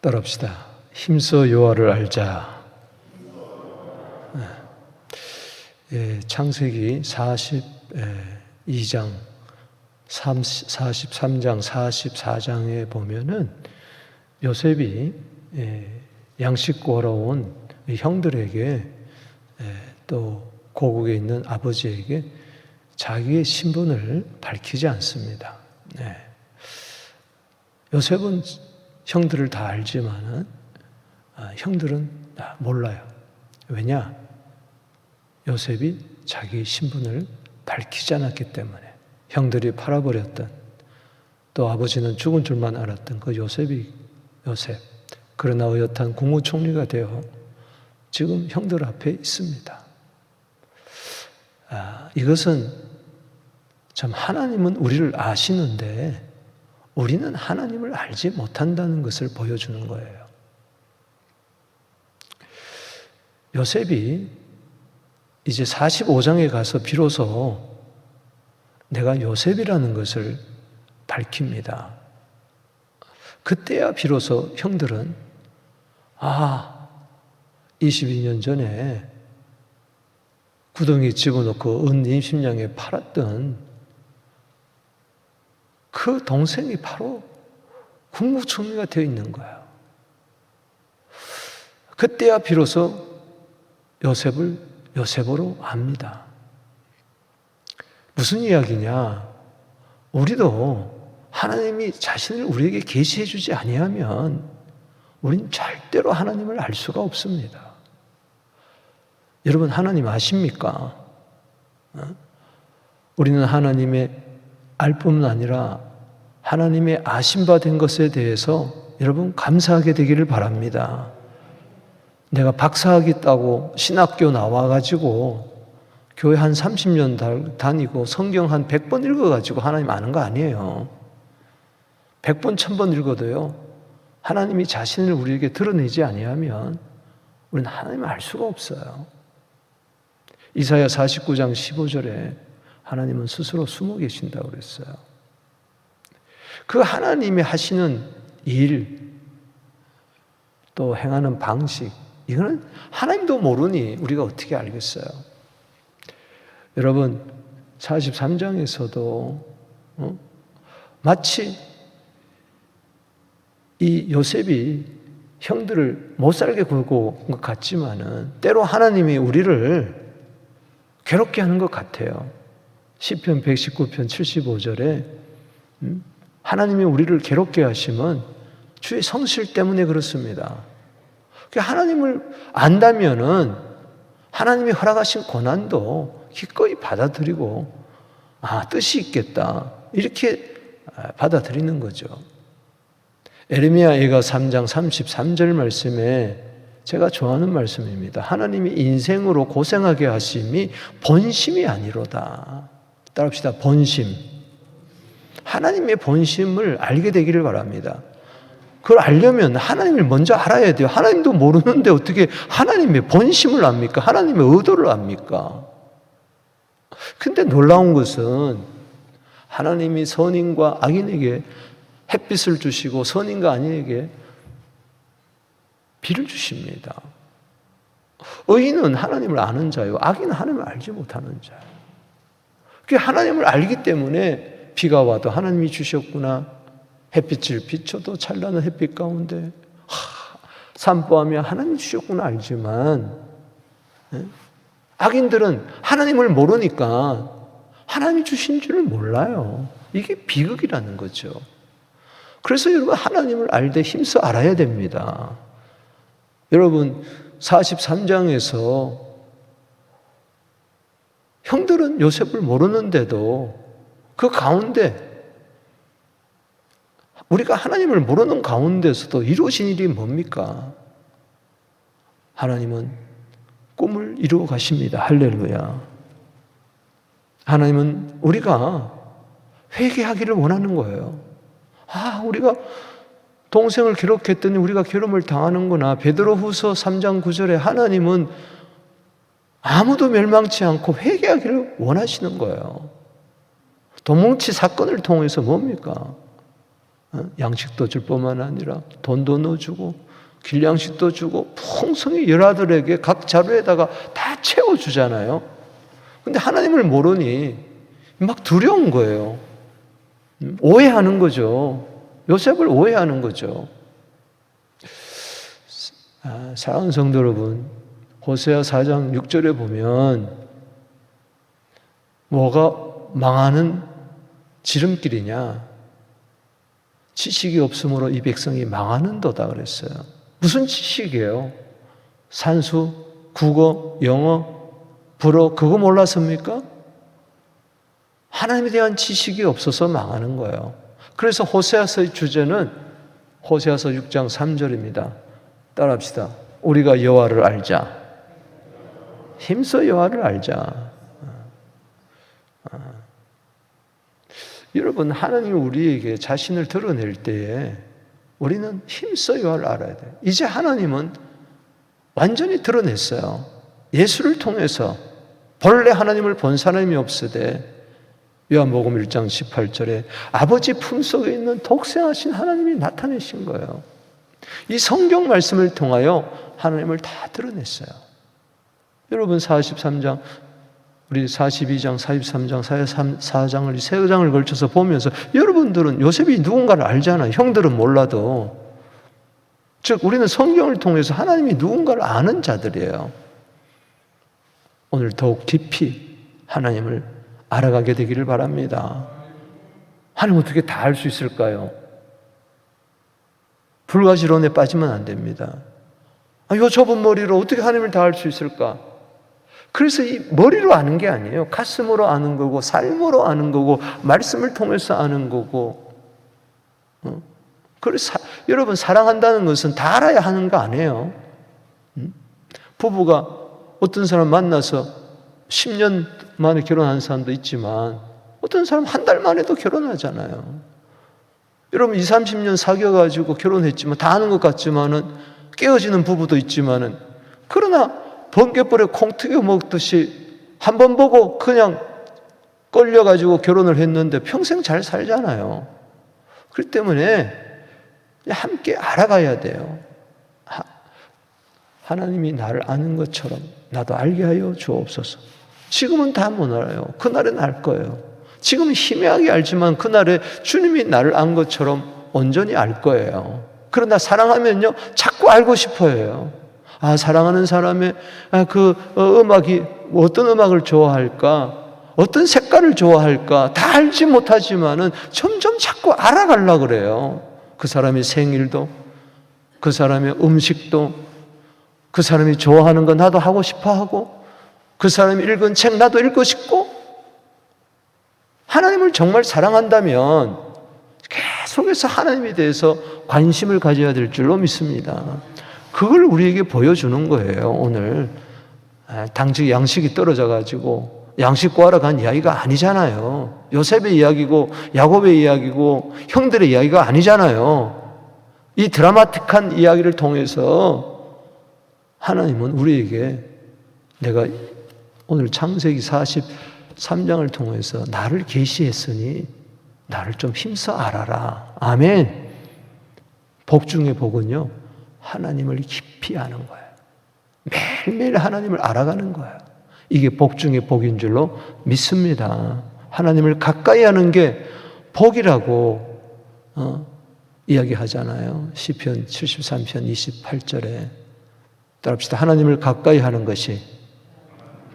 따라합시다. 힘써 여호와를 알자. 창세기 42장, 43장, 44장에 보면은 요셉이 양식 구하러 온 형들에게 또 고국에 있는 아버지에게 자기의 신분을 밝히지 않습니다. 요셉은 형들을 다 알지만은 형들은 몰라요. 왜냐? 요셉이 자기 신분을 밝히지 않았기 때문에. 형들이 팔아버렸던, 또 아버지는 죽은 줄만 알았던 그 요셉. 그러나 의젓한 국무총리가 되어 지금 형들 앞에 있습니다. 이것은 참 하나님은 우리를 아시는데 우리는 하나님을 알지 못한다는 것을 보여주는 거예요. 요셉이 이제 45장에 가서 비로소 내가 요셉이라는 것을 밝힙니다. 그때야 비로소 형들은 22년 전에 구덩이에 집어넣고 은 20냥에 팔았던 그 동생이 바로 국무총리가 되어 있는 거예요. 그때야 비로소 요셉을 요셉으로 압니다. 무슨 이야기냐? 우리도 하나님이 자신을 우리에게 계시해 주지 아니하면 우린 절대로 하나님을 알 수가 없습니다. 여러분, 하나님 아십니까? 우리는 하나님의 알 뿐만 아니라 하나님의 아심받은 것에 대해서 여러분 감사하게 되기를 바랍니다. 내가 박사학위 따고 신학교 나와가지고 교회 한 30년 다니고 성경 한 100번 읽어가지고 하나님 아는 거 아니에요. 100번, 1000번 읽어도요, 하나님이 자신을 우리에게 드러내지 아니하면 우리는 하나님을 알 수가 없어요. 이사야 49장 15절에 하나님은 스스로 숨어 계신다고 그랬어요. 그 하나님이 하시는 일, 또 행하는 방식, 이거는 하나님도 모르니 우리가 어떻게 알겠어요? 여러분, 43장에서도 마치 이 요셉이 형들을 못 살게 굴고 온 것 같지만은 때로 하나님이 우리를 괴롭게 하는 것 같아요. 시편 119편 75절에 하나님이 우리를 괴롭게 하시면 주의 성실 때문에 그렇습니다. 하나님을 안다면은 하나님이 허락하신 고난도 기꺼이 받아들이고 뜻이 있겠다 이렇게 받아들이는 거죠. 에레미야 예가 3장 33절 말씀에 제가 좋아하는 말씀입니다. 하나님이 인생으로 고생하게 하심이 본심이 아니로다. 따라합시다. 본심. 하나님의 본심을 알게 되기를 바랍니다. 그걸 알려면 하나님을 먼저 알아야 돼요. 하나님도 모르는데 어떻게 하나님의 본심을 압니까? 하나님의 의도를 압니까? 근데 놀라운 것은 하나님이 선인과 악인에게 햇빛을 주시고 선인과 악인에게 비를 주십니다. 의인은 하나님을 아는 자요, 악인은 하나님을 알지 못하는 자예요. 하나님을 알기 때문에 비가 와도 하나님이 주셨구나, 햇빛을 비춰도 찬란한 햇빛 가운데 산보하며 하나님이 주셨구나 알지만, 악인들은 하나님을 모르니까 하나님이 주신 줄을 몰라요. 이게 비극이라는 거죠. 그래서 여러분, 하나님을 알되 힘써 알아야 됩니다. 여러분, 43장에서 형들은 요셉을 모르는데도 그 가운데 우리가 하나님을 모르는 가운데서도 이루어진 일이 뭡니까? 하나님은 꿈을 이루어 가십니다. 할렐루야. 하나님은 우리가 회개하기를 원하는 거예요. 우리가 동생을 괴롭혔더니 우리가 괴로움을 당하는구나. 베드로후서 3장 9절에 하나님은 아무도 멸망치 않고 회개하기를 원하시는 거예요. 도뭉치 사건을 통해서 뭡니까? 양식도 줄 뿐만 아니라 돈도 넣어주고 길냥식도 주고 풍성히 열아들에게 각 자루에다가 다 채워주잖아요. 근데 하나님을 모르니 막 두려운 거예요. 오해하는 거죠. 요셉을 오해하는 거죠. 사랑하는 성도 여러분, 호세아 4장 6절에 보면 뭐가 망하는 지름길이냐? 지식이 없으므로 이 백성이 망하는도다 그랬어요. 무슨 지식이에요? 산수, 국어, 영어, 불어 그거 몰랐습니까? 하나님에 대한 지식이 없어서 망하는 거예요. 그래서 호세아서의 주제는 호세아서 6장 3절입니다. 따라합시다. 우리가 여호와를 알자. 힘써 여호와를 알자. 여러분, 하나님이 우리에게 자신을 드러낼 때에 우리는 힘써 여호와를 알아야 돼요. 이제 하나님은 완전히 드러냈어요. 예수를 통해서 본래 하나님을 본 사람이 없으되 요한복음 1장 18절에 아버지 품속에 있는 독생하신 하나님이 나타내신 거예요. 이 성경 말씀을 통하여 하나님을 다 드러냈어요. 여러분 43장, 우리 42장, 43장, 44장을 이 세 장을 걸쳐서 보면서 여러분들은 요셉이 누군가를 알잖아요. 형들은 몰라도. 즉 우리는 성경을 통해서 하나님이 누군가를 아는 자들이에요. 오늘 더욱 깊이 하나님을 알아가게 되기를 바랍니다. 하나님 어떻게 다 알 수 있을까요? 불가지론에 빠지면 안 됩니다. 요 좁은 머리로 어떻게 하나님을 다 알 수 있을까? 그래서 이 머리로 아는 게 아니에요. 가슴으로 아는 거고 삶으로 아는 거고 말씀을 통해서 아는 거고. 그래서 여러분 사랑한다는 것은 다 알아야 하는 거 아니에요. 부부가 어떤 사람 만나서 10년 만에 결혼한 사람도 있지만 어떤 사람 한 달 만에도 결혼하잖아요. 여러분 20, 30년 사귀어가지고 결혼했지만 다 아는 것 같지만은 깨어지는 부부도 있지만은 그러나 번개불에 콩 튀겨 먹듯이 한 번 보고 그냥 끌려가지고 결혼을 했는데 평생 잘 살잖아요. 그렇기 때문에 함께 알아가야 돼요. 하나님이 나를 아는 것처럼 나도 알게 하여 주옵소서. 지금은 다 못 알아요. 그날은 알 거예요. 지금은 희미하게 알지만 그날에 주님이 나를 안 것처럼 온전히 알 거예요. 그러나 사랑하면요 자꾸 알고 싶어요. 사랑하는 사람의 음악이 어떤 음악을 좋아할까? 어떤 색깔을 좋아할까? 다 알지 못하지만은 점점 자꾸 알아가려고 그래요. 그 사람의 생일도, 그 사람의 음식도, 그 사람이 좋아하는 거 나도 하고 싶어 하고, 그 사람이 읽은 책 나도 읽고 싶고, 하나님을 정말 사랑한다면 계속해서 하나님에 대해서 관심을 가져야 될 줄로 믿습니다. 그걸 우리에게 보여주는 거예요. 오늘 당직 양식이 떨어져가지고 양식 구하러 간 이야기가 아니잖아요. 요셉의 이야기고 야곱의 이야기고 형들의 이야기가 아니잖아요. 이 드라마틱한 이야기를 통해서 하나님은 우리에게 내가 오늘 창세기 43장을 통해서 나를 계시했으니 나를 좀 힘써 알아라. 아멘. 복 중의 복은요 하나님을 깊이 아는 거예요. 매일매일 하나님을 알아가는 거예요. 이게 복 중의 복인 줄로 믿습니다. 하나님을 가까이 하는 게 복이라고 이야기하잖아요. 시편 73편 28절에 따라합시다. 하나님을 가까이 하는 것이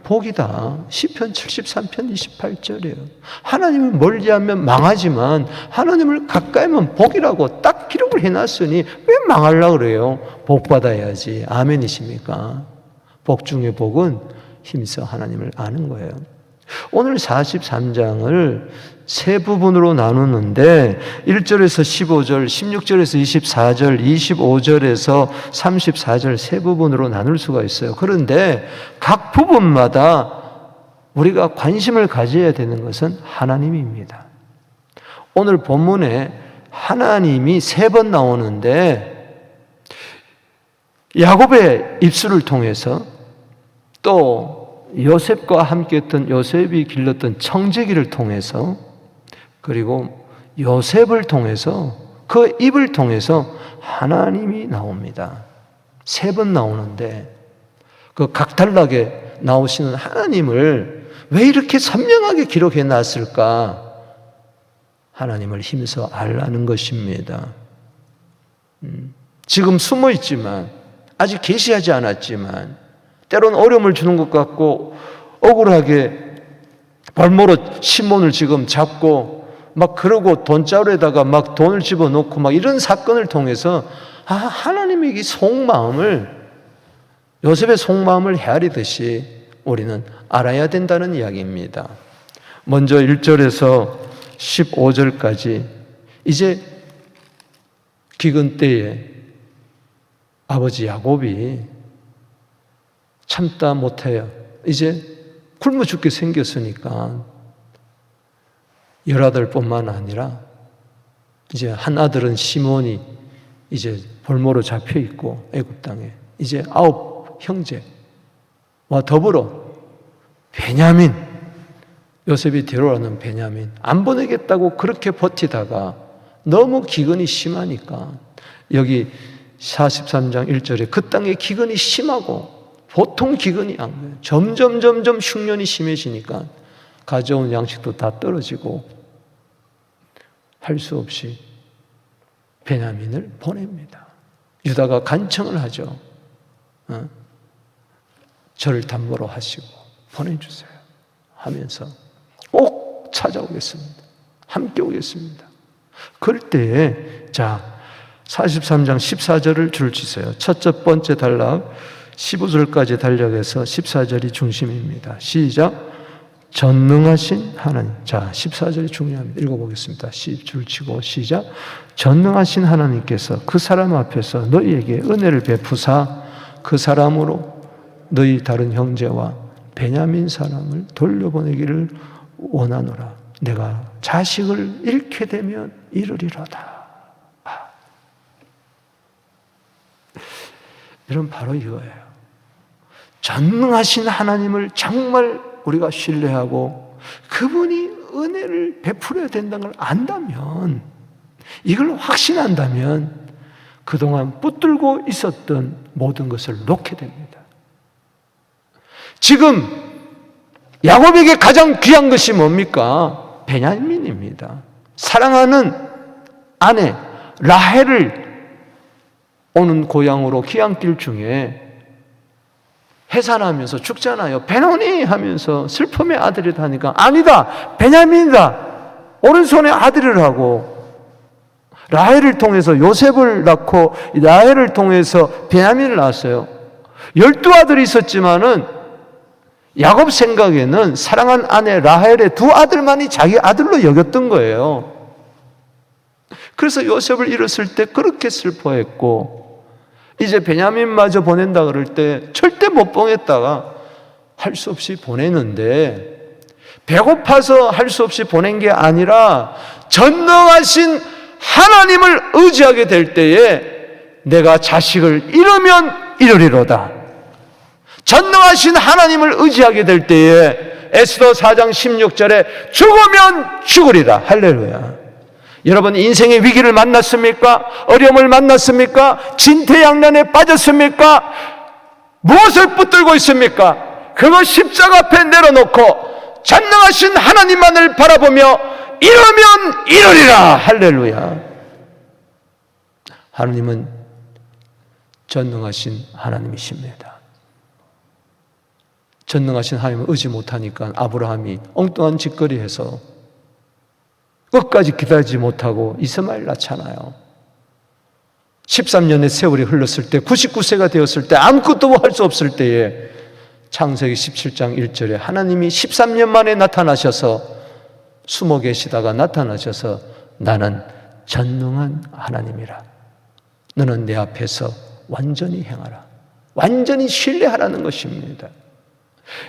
복이다. 시편 73편 28절이에요. 하나님을 멀리하면 망하지만 하나님을 가까이 하면 복이라고 딱 기록을 해놨으니 왜 망하려고 그래요? 복 받아야지. 아멘이십니까? 복 중의 복은 힘써 하나님을 아는 거예요. 오늘 43장을 세 부분으로 나누는데 1절에서 15절, 16절에서 24절, 25절에서 34절 세 부분으로 나눌 수가 있어요. 그런데 각 부분마다 우리가 관심을 가져야 되는 것은 하나님입니다. 오늘 본문에 하나님이 3번 나오는데 야곱의 입술을 통해서 또 요셉과 함께했던 요셉이 길렀던 청지기를 통해서 그리고 요셉을 통해서 그 입을 통해서 하나님이 나옵니다. 3번 나오는데 그 각달나게 나오시는 하나님을 왜 이렇게 선명하게 기록해 놨을까? 하나님을 힘써 알라는 것입니다. 지금 숨어 있지만, 아직 계시하지 않았지만, 때론 어려움을 주는 것 같고 억울하게 발모로 시몬을 지금 잡고 막 그러고 돈자루에다가 막 돈을 집어넣고 막 이런 사건을 통해서 하나님의 이 속마음을, 요셉의 속마음을 헤아리듯이 우리는 알아야 된다는 이야기입니다. 먼저 1절에서 15절까지 이제 기근 때에 아버지 야곱이 참다 못해요. 이제 굶어 죽게 생겼으니까 18뿐만 아니라 이제 한 아들은 시몬이 이제 볼모로 잡혀 있고 애굽 땅에 이제 9 형제와 더불어 베냐민, 요셉이 데려오는 베냐민 안 보내겠다고 그렇게 버티다가 너무 기근이 심하니까 여기 43장 1절에 그 땅에 기근이 심하고 보통 기근이 안 거예요. 점점 흉년이 심해지니까 가져온 양식도 다 떨어지고 할 수 없이 베냐민을 보냅니다. 유다가 간청을 하죠. 저를 담보로 하시고 보내주세요 하면서 꼭 찾아오겠습니다. 함께 오겠습니다. 그럴 때에 43장 14절을 줄 치세요. 첫 번째 단락 15절까지 단락에서 14절이 중심입니다. 시작. 전능하신 하나님. 14절이 중요합니다. 읽어보겠습니다. 줄 치고 시작. 전능하신 하나님께서 그 사람 앞에서 너희에게 은혜를 베푸사 그 사람으로 너희 다른 형제와 베냐민 사람을 돌려보내기를 원하노라. 내가 자식을 잃게 되면 이르리로다. 여러분, 바로 이거예요. 전능하신 하나님을 정말 우리가 신뢰하고 그분이 은혜를 베풀어야 된다는 걸 안다면, 이걸 확신한다면 그동안 붙들고 있었던 모든 것을 놓게 됩니다. 지금 야곱에게 가장 귀한 것이 뭡니까? 베냐민입니다. 사랑하는 아내 라헬을 오는 고향으로 귀향길 중에 해산하면서 죽잖아요. 베노니 하면서 슬픔의 아들이다 하니까 아니다, 베냐민이다. 오른손에 아들이라고. 라헬을 통해서 요셉을 낳고 라헬을 통해서 베냐민을 낳았어요. 12아들이 있었지만은 야곱 생각에는 사랑한 아내 라헬의 2아들만이 자기 아들로 여겼던 거예요. 그래서 요셉을 잃었을 때 그렇게 슬퍼했고, 이제 베냐민마저 보낸다 그럴 때 절대 못 보냈다가 할 수 없이 보내는데, 배고파서 할 수 없이 보낸 게 아니라 전능하신 하나님을 의지하게 될 때에 내가 자식을 잃으면 잃으리로다. 전능하신 하나님을 의지하게 될 때에 에스더 4장 16절에 죽으면 죽으리라. 할렐루야. 여러분, 인생의 위기를 만났습니까? 어려움을 만났습니까? 진퇴양난에 빠졌습니까? 무엇을 붙들고 있습니까? 그거 십자가 앞에 내려놓고 전능하신 하나님만을 바라보며 이러면 이러리라. 할렐루야. 하나님은 전능하신 하나님이십니다. 전능하신 하나님을 의지 못하니까 아브라함이 엉뚱한 짓거리해서 끝까지 기다리지 못하고 이스마엘 낳잖아요. 13년의 세월이 흘렀을 때, 99세가 되었을 때, 아무것도 할 수 없을 때에 창세기 17장 1절에 하나님이 13년 만에 나타나셔서, 숨어 계시다가 나타나셔서 나는 전능한 하나님이라. 너는 내 앞에서 완전히 행하라. 완전히 신뢰하라는 것입니다.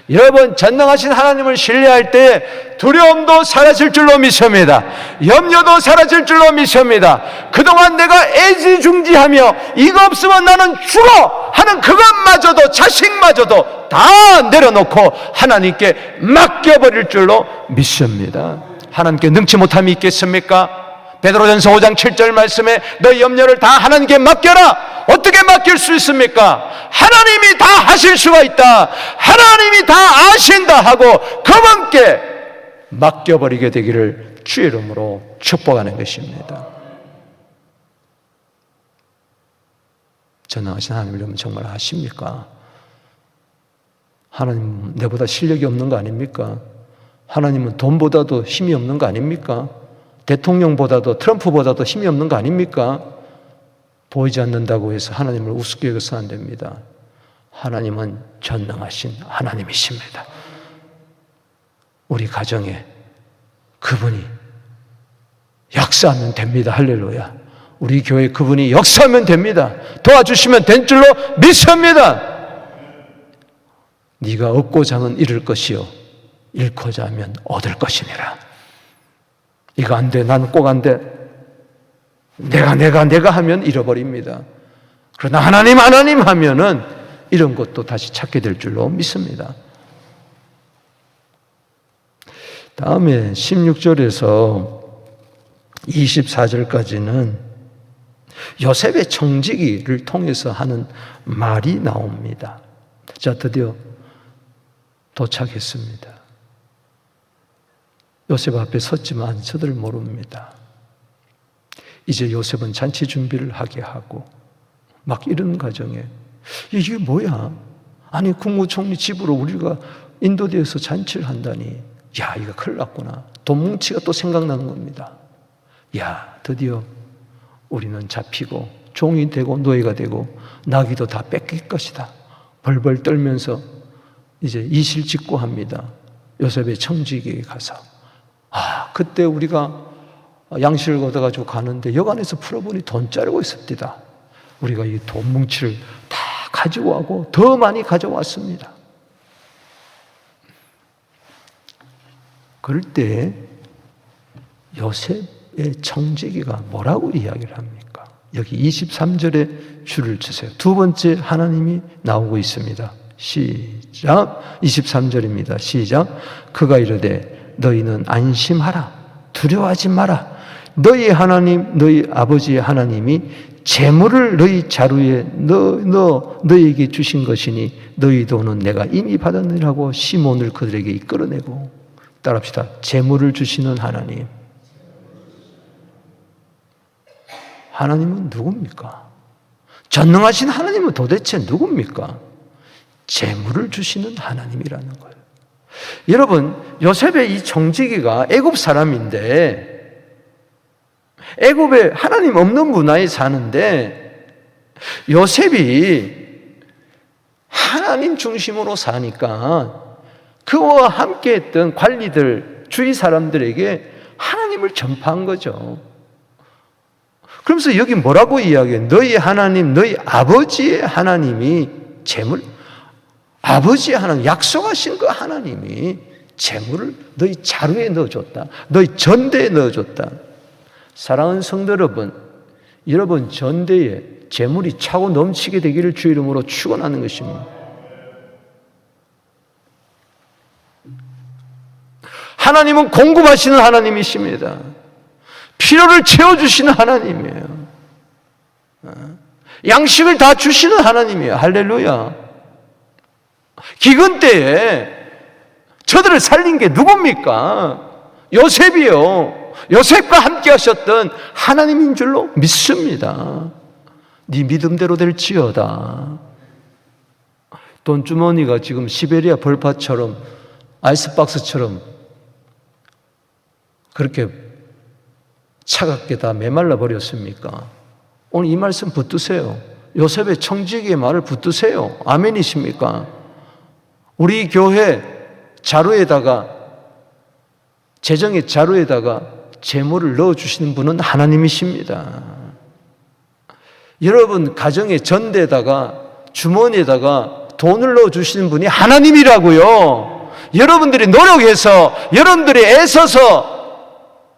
여러분, 전능하신 하나님을 신뢰할 때 두려움도 사라질 줄로 믿습니다. 염려도 사라질 줄로 믿습니다. 그동안 내가 애지중지하며 이거 없으면 나는 죽어 하는 그것마저도, 자식마저도 다 내려놓고 하나님께 맡겨버릴 줄로 믿습니다. 하나님께 능치 못함이 있겠습니까? 베드로전서 5장 7절 말씀에 너희 염려를 다 하나님께 맡겨라. 어떻게 맡길 수 있습니까? 하나님이 다 하실 수가 있다. 하나님이 다 아신다 하고 그분께 맡겨버리게 되기를 주의 이름으로 축복하는 것입니다. 전능하신 하나님을 여러분 정말 아십니까? 하나님 내보다 실력이 없는 거 아닙니까? 하나님은 돈보다도 힘이 없는 거 아닙니까? 대통령보다도 트럼프보다도 힘이 없는 거 아닙니까? 보이지 않는다고 해서 하나님을 우습게 여겨서 안 됩니다. 하나님은 전능하신 하나님이십니다. 우리 가정에 그분이 역사하면 됩니다. 할렐루야. 우리 교회 그분이 역사하면 됩니다. 도와주시면 된 줄로 믿습니다. 네가 얻고자 하면 잃을 것이요 잃고자 하면 얻을 것이니라. 이거 안 돼. 나는 꼭 안 돼. 내가 하면 잃어버립니다. 그러나 하나님 하면은 이런 것도 다시 찾게 될 줄로 믿습니다. 다음에 16절에서 24절까지는 요셉의 청지기를 통해서 하는 말이 나옵니다. 자, 드디어 도착했습니다. 요셉 앞에 섰지만 저들 모릅니다. 이제 요셉은 잔치 준비를 하게 하고 막 이런 과정에 이게 뭐야? 아니 국무총리 집으로 우리가 인도되어서 잔치를 한다니 야 이거 큰일 났구나. 돈 뭉치가 또 생각나는 겁니다. 야 드디어 우리는 잡히고 종이 되고 노예가 되고 나귀도 다 뺏길 것이다. 벌벌 떨면서 이제 이실직고합니다. 요셉의 청지기에 가서 그때 우리가 양식을 얻어가지고 가는데 여관에서 풀어보니 돈자르고 있었다. 우리가 이 돈 뭉치를 다 가지고 가고 더 많이 가져왔습니다. 그럴 때 요셉의 청지기가 뭐라고 이야기를 합니까? 여기 23절에 줄을 주세요. 두 번째 하나님이 나오고 있습니다. 시작. 23절입니다. 시작. 그가 이르되 너희는 안심하라. 두려워하지 마라. 너희 하나님, 너희 아버지의 하나님이 재물을 너희 자루에 너희에게 주신 것이니 너희 돈은 내가 이미 받았느라고 시몬을 그들에게 이끌어내고 따라합시다. 재물을 주시는 하나님. 하나님은 누굽니까? 전능하신 하나님은 도대체 누굽니까? 재물을 주시는 하나님이라는 거예요. 여러분, 요셉의 이 청지기가 애굽 사람인데 애굽에 하나님 없는 문화에 사는데 요셉이 하나님 중심으로 사니까 그와 함께 했던 관리들, 주위 사람들에게 하나님을 전파한 거죠. 그러면서 여기 뭐라고 이야기해요? 너희 하나님, 너희 아버지의 하나님이 재물, 아버지의 하나님, 약속하신 그 하나님이 재물을 너희 자루에 넣어줬다. 너희 전대에 넣어줬다. 사랑하는 성도 여러분, 여러분 전대에 재물이 차고 넘치게 되기를 주의 이름으로 축원하는 것입니다. 하나님은 공급하시는 하나님이십니다. 필요를 채워주시는 하나님이에요. 양식을 다 주시는 하나님이에요. 할렐루야. 기근 때에 저들을 살린 게 누굽니까? 요셉이요. 요셉과 함께 하셨던 하나님인 줄로 믿습니다. 네 믿음대로 될지어다. 돈주머니가 지금 시베리아 벌판처럼 아이스박스처럼 그렇게 차갑게 다 메말라 버렸습니까? 오늘 이 말씀 붙드세요. 요셉의 청지기의 말을 붙드세요. 아멘이십니까? 우리 교회 자루에다가, 재정의 자루에다가 재물을 넣어주시는 분은 하나님이십니다. 여러분 가정의 전대에다가 주머니에다가 돈을 넣어주시는 분이 하나님이라고요. 여러분들이 노력해서, 여러분들이 애써서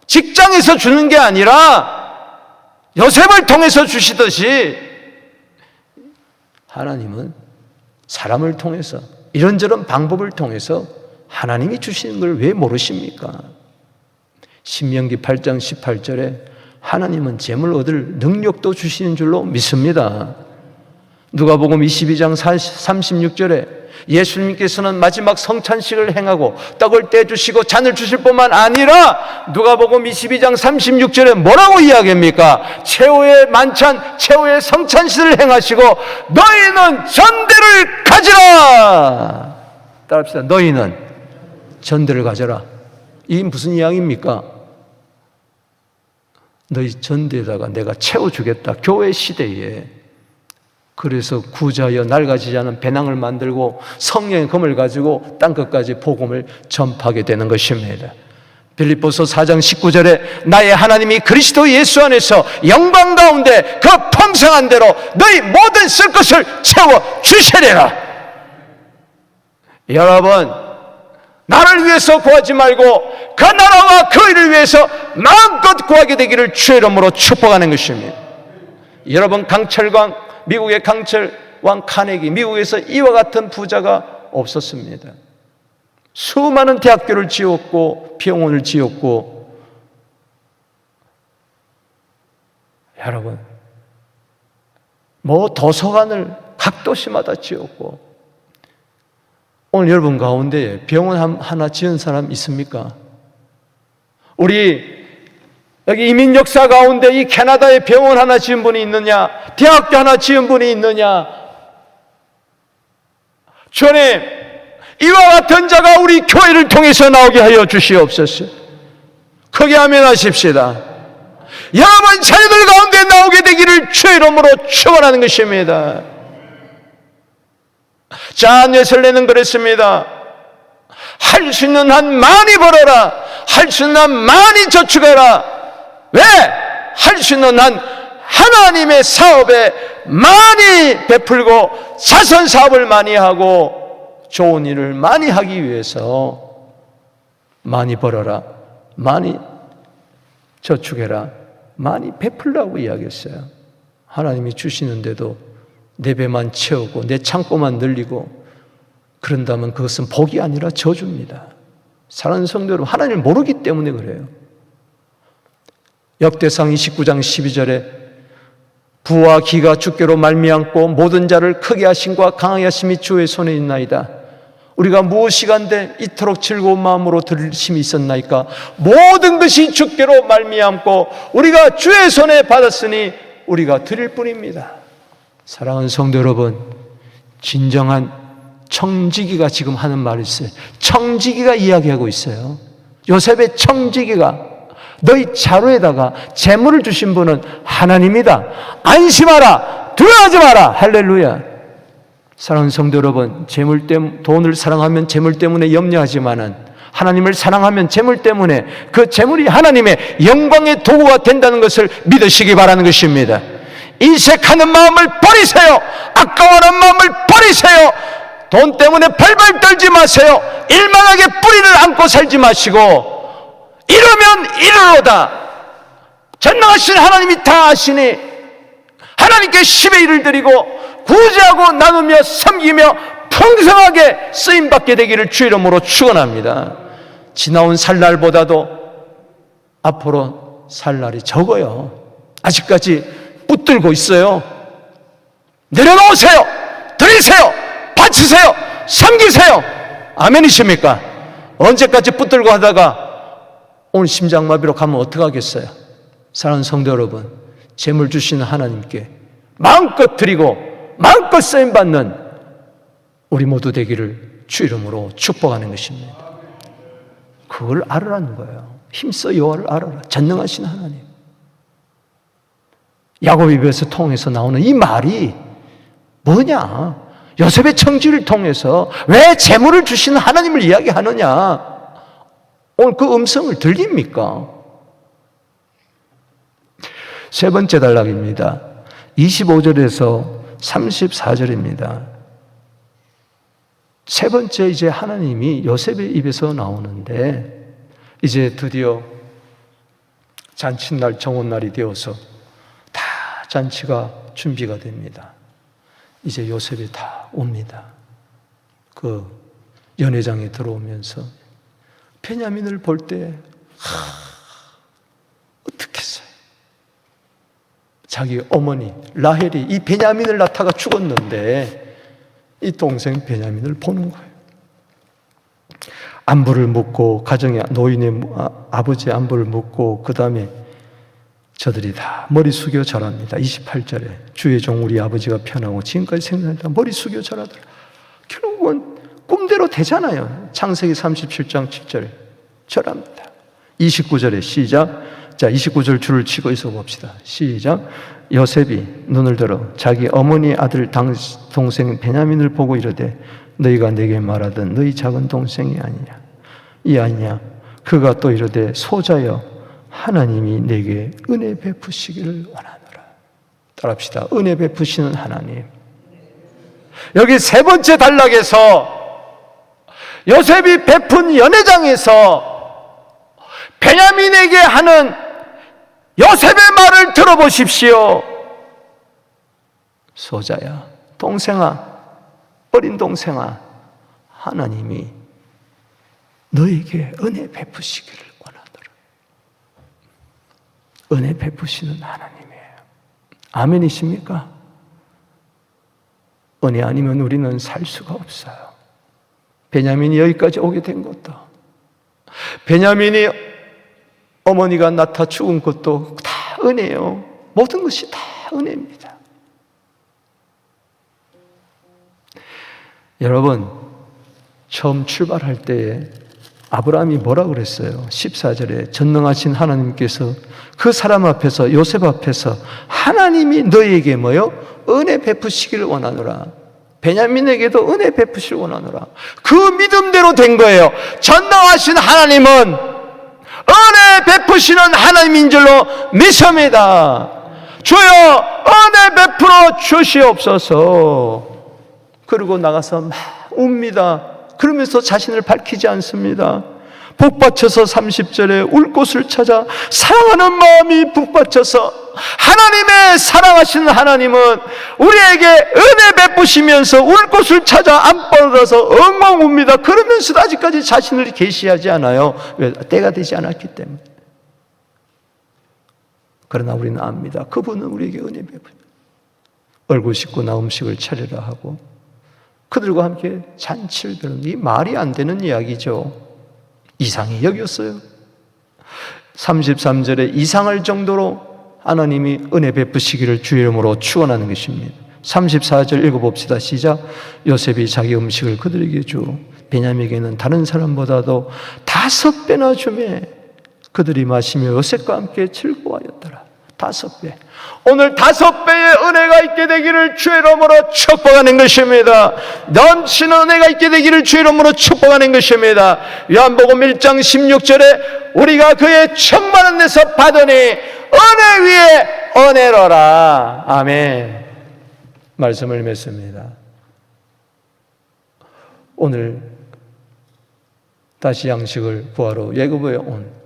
직장에서 주는 게 아니라 요셉을 통해서 주시듯이 하나님은 사람을 통해서 이런저런 방법을 통해서 하나님이 주시는 걸 왜 모르십니까? 신명기 8장 18절에 하나님은 재물 얻을 능력도 주시는 줄로 믿습니다. 누가복음 22장 36절에 예수님께서는 마지막 성찬식을 행하고 떡을 떼주시고 잔을 주실 뿐만 아니라 누가복음 22장 36절에 뭐라고 이야기합니까? 최후의 만찬, 최후의 성찬식을 행하시고 너희는 전대를 가지라. 따라합시다. 너희는 전대를 가져라. 이게 무슨 이야기입니까? 너희 전대에다가 내가 채워주겠다. 교회 시대에. 그래서 구자여 낡아지지 않은 배낭을 만들고 성령의 검을 가지고 땅끝까지 복음을 전파하게 되는 것입니다. 빌립보서 4장 19절에 나의 하나님이 그리스도 예수 안에서 영광 가운데 그 풍성한 대로 너희 모든 쓸 것을 채워 주시리라. 여러분, 나를 위해서 구하지 말고 그 나라와 그 일을 위해서 마음껏 구하게 되기를 주의 이름으로 축복하는 것입니다. 여러분, 강철광, 미국의 강철왕 카네기, 미국에서 이와 같은 부자가 없었습니다. 수많은 대학교를 지었고 병원을 지었고, 여러분, 도서관을 각 도시마다 지었고, 오늘 여러분 가운데 병원 하나 지은 사람 있습니까? 우리 여기 이민 역사 가운데 이 캐나다에 병원 하나 지은 분이 있느냐? 대학교 하나 지은 분이 있느냐? 주님, 이와 같은 자가 우리 교회를 통해서 나오게 하여 주시옵소서. 크게 아멘하십시다. 여러분 자녀들 가운데 나오게 되기를 주의 이름으로 축원하는 것입니다. 자, 뇌설레는 그랬습니다. 할 수 있는 한 많이 벌어라. 할 수 있는 한 많이 저축해라. 왜? 할 수 있는 한 하나님의 사업에 많이 베풀고 자선 사업을 많이 하고 좋은 일을 많이 하기 위해서 많이 벌어라, 많이 저축해라, 많이 베풀라고 이야기했어요. 하나님이 주시는데도 내 배만 채우고 내 창고만 늘리고 그런다면 그것은 복이 아니라 저주입니다. 사랑하는 성도 여러분, 하나님을 모르기 때문에 그래요. 역대상 29장 12절에 부와 기가 주께로 말미암고 모든 자를 크게 하심과 강하게 하심이 주의 손에 있나이다. 우리가 무엇이간데 이토록 즐거운 마음으로 들을 힘이 있었나이까? 모든 것이 주께로 말미암고 우리가 주의 손에 받았으니 우리가 드릴 뿐입니다. 사랑하는 성도 여러분, 진정한 청지기가 지금 하는 말이 있어요. 청지기가 이야기하고 있어요. 요셉의 청지기가 너희 자루에다가 재물을 주신 분은 하나님이다. 안심하라. 두려워하지 마라. 할렐루야. 사랑하는 성도 여러분, 돈을 사랑하면 재물 때문에 염려하지만은 하나님을 사랑하면 재물 때문에 그 재물이 하나님의 영광의 도구가 된다는 것을 믿으시기 바라는 것입니다. 인색하는 마음을 버리세요. 아까워하는 마음을 버리세요. 돈 때문에 발발 떨지 마세요. 일만하게 뿌리를 안고 살지 마시고 이러면 이르로다. 전능하신 하나님이 다 아시니 하나님께 10의 1을 드리고 구제하고 나누며 섬기며 풍성하게 쓰임받게 되기를 주의 이름으로 축원합니다. 지나온 살 날보다도 앞으로 살 날이 적어요. 아직까지 붙들고 있어요. 내려놓으세요. 드리세요. 바치세요. 섬기세요. 아멘이십니까? 언제까지 붙들고 하다가 오늘 심장마비로 가면 어떡하겠어요? 사랑하는 성도 여러분, 재물 주시는 하나님께 마음껏 드리고 마음껏 쓰임받는 우리 모두 되기를 주 이름으로 축복하는 것입니다. 그걸 알으라는 거예요. 힘써 여호와를 알아라. 전능하신 하나님. 야곱 입에서 통해서 나오는 이 말이 뭐냐? 요셉의 청지를 통해서 왜 재물을 주시는 하나님을 이야기하느냐? 오늘 그 음성을 들립니까? 세 번째 단락입니다. 25절에서 34절입니다. 세 번째 이제 하나님이 요셉의 입에서 나오는데 이제 드디어 잔칫날 정혼날이 되어서 다 잔치가 준비가 됩니다. 이제 요셉이 다 옵니다. 그 연회장에 들어오면서 베냐민을 볼 때 어떻겠어요? 자기 어머니 라헬이 이 베냐민을 낳다가 죽었는데 이 동생 베냐민을 보는 거예요. 안부를 묻고, 가정의 노인의 아버지의 안부를 묻고, 그 다음에 저들이 다 머리 숙여 절합니다. 28절에 주의 종 우리 아버지가 편하고 지금까지 생각했다 머리 숙여 절하더라. 결국은 꿈대로 되잖아요. 창세기 37장 7절 절합니다. 29절에 시작. 자, 29절 줄을 치고 있어 봅시다. 시작. 요셉이 눈을 들어 자기 어머니 아들 동생 베냐민을 보고 이르되 너희가 내게 말하던 너희 작은 동생이 아니냐 이 아니냐. 그가 또 이르되 소자여 하나님이 내게 은혜 베푸시기를 원하노라. 따라합시다. 은혜 베푸시는 하나님. 여기 세 번째 단락에서 요셉이 베푼 연회장에서 베냐민에게 하는 요셉의 말을 들어보십시오. 소자야, 동생아, 어린 동생아, 하나님이 너에게 은혜 베푸시기를 원하노라. 은혜 베푸시는 하나님이에요. 아멘이십니까? 은혜 아니면 우리는 살 수가 없어요. 베냐민이 여기까지 오게 된 것도, 베냐민이 어머니가 낳다 죽은 것도 다 은혜예요. 모든 것이 다 은혜입니다. 여러분, 처음 출발할 때에 아브라함이 뭐라고 그랬어요? 14절에 전능하신 하나님께서 그 사람 앞에서, 요셉 앞에서 하나님이 너희에게 뭐요? 은혜 베푸시기를 원하노라. 베냐민에게도 은혜 베푸시기를 원하노라. 그 믿음대로 된 거예요. 전능하신 하나님은 은혜 베푸시는 하나님인 줄로 믿습니다. 주여 은혜 베풀어 주시옵소서. 그리고 나가서 막 웁니다. 그러면서 자신을 밝히지 않습니다. 복받쳐서 30절에 울 곳을 찾아 사랑하는 마음이 북받쳐서, 하나님의 사랑하시는 하나님은 우리에게 은혜 베푸시면서 울 곳을 찾아 안 뻗어서 엉엉 웁니다. 그러면서도 아직까지 자신을 계시하지 않아요. 왜? 때가 되지 않았기 때문에. 그러나 우리는 압니다. 그분은 우리에게 은혜 베푸. 얼굴 씻고 나 음식을 차리라 하고 그들과 함께 잔치를 베는, 이 말이 안 되는 이야기죠. 이상히 여겼어요. 33절에 이상할 정도로 하나님이 은혜 베푸시기를 주의 이름으로 축원하는 것입니다. 34절 읽어봅시다. 시작. 요셉이 자기 음식을 그들에게 주어 베냐민에게는 다른 사람보다도 5배나 주매 그들이 마시며 요셉과 함께 즐거워하였더라. 5배. 오늘 5배의 은혜가 있게 되기를 주의 이름으로 축복하는 것입니다. 넘치는 은혜가 있게 되기를 주의 이름으로 축복하는 것입니다. 요한복음 1장 16절에 우리가 그의 충만한 데서 받으니 은혜 위에 은혜로라. 아멘. 말씀을 맺습니다. 오늘 다시 양식을 구하러 애굽에 온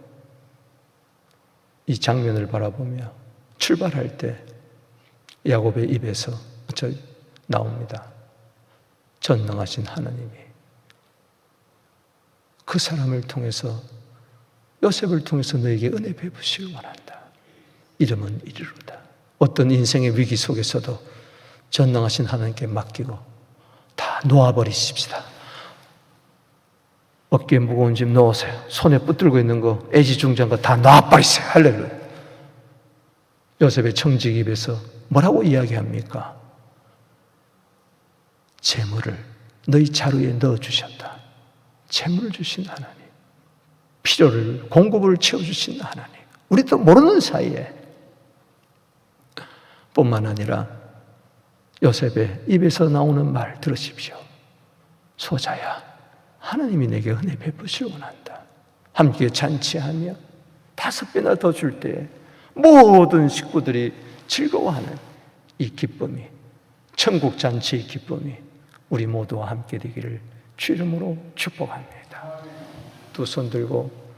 이 장면을 바라보며 출발할 때 야곱의 입에서 나옵니다. 전능하신 하나님이 그 사람을 통해서, 요셉을 통해서 너에게 은혜 베푸시길 원한다. 이름은 이리로다. 어떤 인생의 위기 속에서도 전능하신 하나님께 맡기고 다 놓아버리십시다. 어깨에 무거운 짐 놓으세요. 손에 붙들고 있는 거, 애지중지한 거 다 놔버리세요. 할렐루야. 요셉의 청직 입에서 뭐라고 이야기합니까? 재물을 너희 자루에 넣어주셨다. 재물을 주신 하나님, 필요를, 공급을 채워주신 하나님, 우리도 모르는 사이에 뿐만 아니라 요셉의 입에서 나오는 말 들으십시오. 소자야, 하나님이 내게 은혜 베푸시길 원한다. 함께 잔치하며 5배나 더 줄 때에 모든 식구들이 즐거워하는 이 기쁨이, 천국 잔치의 기쁨이 우리 모두와 함께 되기를 주 이름으로 축복합니다. 두 손 들고